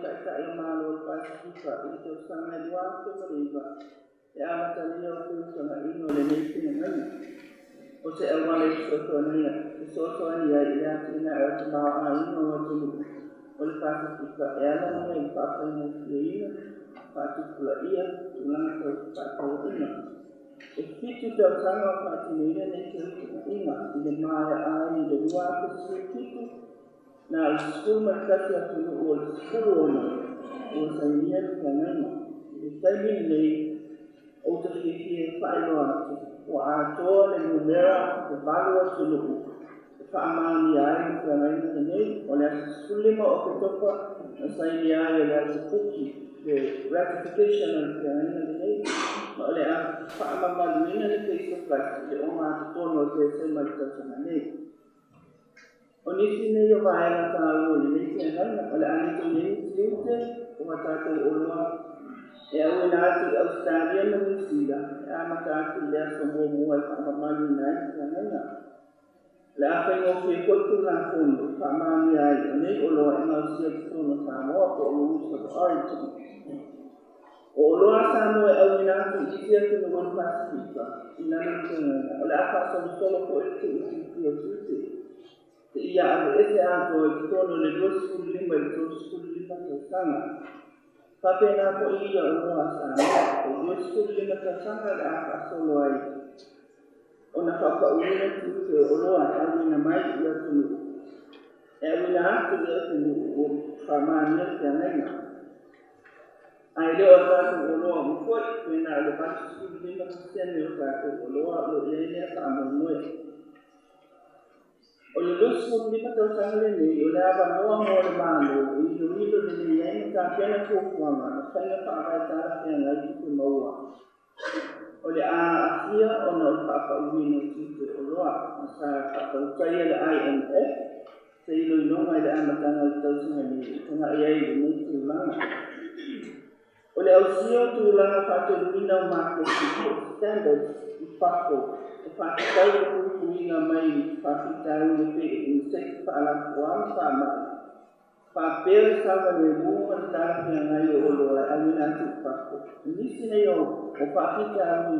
ka ia malo Pasifika i te sanga dua te mariva. E amata nia o tūtanga ino le neiti ngai. O se awale soto nia, te soto nia i le ati ina o te mao a ino o te luku. O le Pasifika e ala nia i papa ina kia ina, Pasifika ia, tulanga tau patau ina. E fitu tau sanga o Pasifika ne te utuka ina, i le maare a i le dua te se fitu, na i skuma kasi atu o le skuru ona, o sa nia ka ngaima. I taimi nei, o te whiwhie whaeroa atu, o a toa le numera te valua tuluku, te whaamani ai ka ngaima te nei, o le asa sulima o ke topa, na saini ai o le asa puki, le ratification o le ngaima te nei, ma o le a whaamamaluina le keisa plasi, le o ngā tono o te sema le tasana nei. O nisi nei o vaenga tā ua le nei te ngaima, o le anito nei tiute, o matata o loa, e au ina atu Australia na New Zealand, e amata atu lea sa mua e whaamamani nai ka ngaima. Le a whaingo ki e koitu ngā whono, whaamani ai, o nei o loa e ngau sia ki tono Samoa ko o Lusa o Origin. O loa Samoa e au ina atu i sia ki na One Pasifika, i nana ka ngaima. O le a whaasolo solo ko e te uti ki o tute. Te ia ave ese ato e ki tono le 2.5 i 2.5 ka sanga. Papena ko ia o noa sana, o Yesu lima ka sanga le aka solo ai. O na whakauina tūte o loa e awina mai i atunu. E awina atu i atunu o whamania te anaina. Ai leo tātou o loa mkoi, pena le batu lima ka sene o tātou o loa lo ienea ka amonoe. O le lusu lima tau sangale nei, o le awa noa mo le malo, i lo ilo le nei ene tā pena kōkuanga, na whainga whaamai tāra pia ngai ki te maua. O le a afia o na o whapa uwino tūte o loa, na sa whapa utaia le IMF, se ilo inonga i le amatanga i tausanga nei, tanga i ai le nei tūlanga. O le ausio tūlanga whātou luina o marketing standards i whako, e whakatau o kukuinga mai whakitau le pe i seki whaalakuang whamai. Whapere sawa le mua ni tāpia ngai o loa e awina atu whako. Nisi nei o whakitau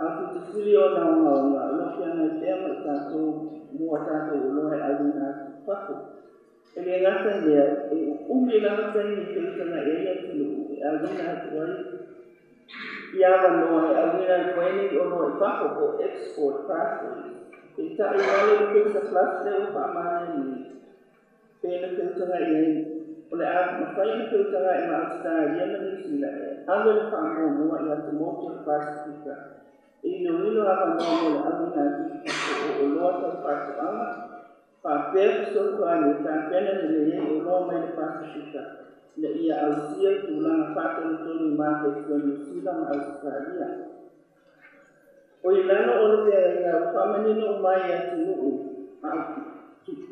au ki te sili o nao ngaunga, lokia ngai tema i tātou mua tātou o loa e awina atu whako. E le ngata lea, e umi langa tani te utanga e ia tulu, e awina atu ai. Ia wanoa e awina i koeni o noa i whako ko export pathways. E tai wale o kesa plus leo whaamane ni. Pena te utanga i ei. O le a mawhaina te utanga i ma Australia na New Zealand e. Awe le whaamo mua i atu motor Pasifika. E ino ino a wanoa mo le awina atu o loa tau whatu anga. Whapea kusoko ane tā pena le le o loa mai le Pasifika. Le ia ausia tūlanga whātau tonu i mātai kua New Zealand Australia. O i lano o le rea o whamanino o mai atu nuu,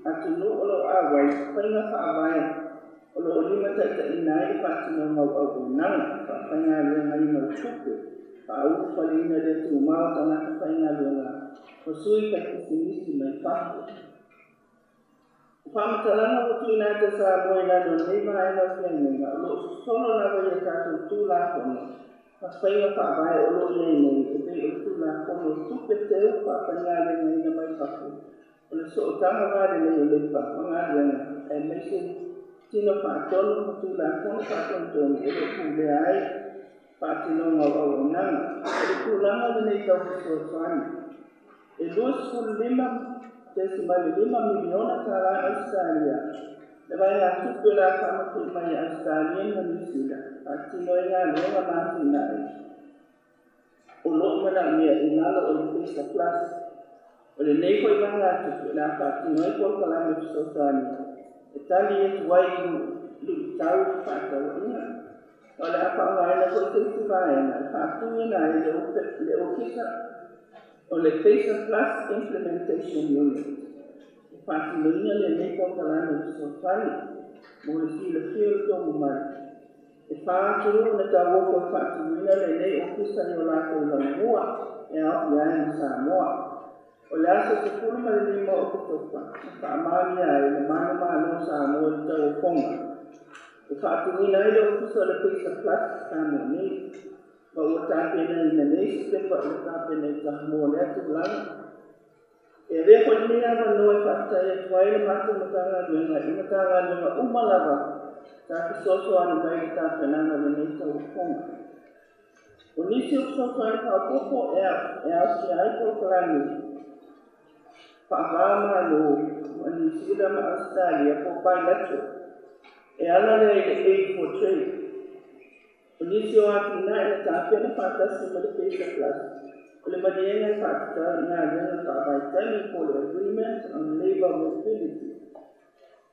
atu nuu o lo awai, whainga whaawai, o lo lima taita i nai whātino mau au nanga, whainga lua ngai mau tupe, whaau whalina le tu mau tanaka whainga lua, o sui kakisinisi mai whako. Whamatalanga o tū nā te sā moe nā no nei mai no kia nenga, o lo sono na wai e tātou tū la kono. Ka whainga whaavai o lo nei nei, e pei o tū la kono tupe teo whaapanga le nei na mai whako. O le so o tanga wāre nei o lepa, wanga rena, e meise tino whaatono o tū la kono whaatono tōni, e lo kūle ai, whaatino ngau au nanga. E le tūlanga le nei tau so whani. E 2.5 miliona tala Australia. Le vai a tupe la whamatu mai Australia na New Zealand. Atino e ngā leonga māti nai. O loo mana mea i nalo o le Pesa Plus. O le nei koi wanga tupe la whatino e kua kalame pisotani. E tali e tuai lu tau whatau inga. O le apa ngaina koi te utivaena. Whatunga nai le okisa o le Pesa Plus Implementation Unit. E whātinoina le nei kua kalame pisotani. Mo le si le whio tomu mai. E whāturu na tā woko whātinoina le nei okisa i o lātou langua e au i aina Samoa. O le asa te kuruma le lima o kutoka. E whaamani ai le manu manu Samoa i tau konga. O whaatumina i leo kusa le pisa plastic tāmo nei. Ka ua tāpena i na nei stepa ua tāpena i tahamoa lea tūlanga. E rea koe ni awa noe whaatai e tuai le mata matanga luenga i matanga luenga umalava. Tā ki soso anu mai ki tāpenanga le nei tau konga. O nisi o soso anu whaapopo e au si aiko karani. Whaakama lo ani sila ma Australia po pai lato. E ala le aid for trade. O nisi o ati na e tāpena whaatasi ma le pesa plus. O le manienga whaatata ngā renga whaabaitani po le agreement on labor mobility.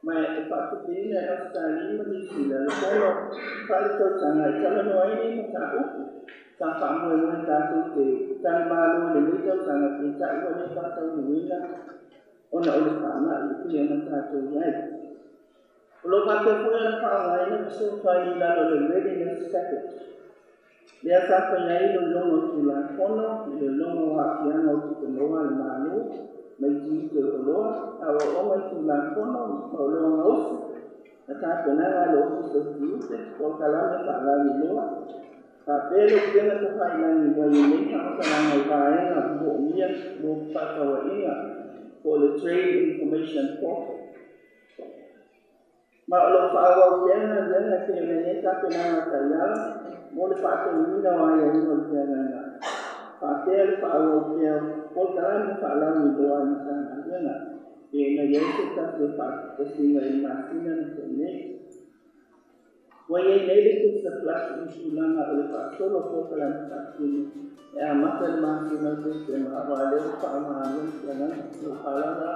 Mai e whaatupina e Australia ma nisi la le kono whaletau tanga i tala no aini ma tā upu. Tā whaamoe moe tātou te tani mālo le nitau tanga te tai wane whaatau nuina. Ona o le whaama i pia ma tātou iai. O lo pate fue na whaangaina ki so whai lalo le readiness package. Lea tātou iai lo longo tu la kono, le longo wa kianga o tuke noa le mālo, mai jīte o loa, awa onga tu la kono, o longa osu, na tātou nanga le osu o tiute, o kalame whaangaini loa. Pelo kena ko kailangi wa yun whakakaranga i vaenga mo mia mo whakawa inga for the Trade Information Portal. Ma o lo whaawa kena kena kena e tāpenanga kaiala mo le whakaunina wa yun o kena nga. Whakea le whaawa kena o karami whaalangi doa ni sana kena. E na yesu tāpe whakasinga i māsina ni kene. Wa ye nele kusa plastic sulanga o le whaasolo fōkala ni tāpini. E a mata le māsina kusa ma awa leo whaamahanu kena o whaalanga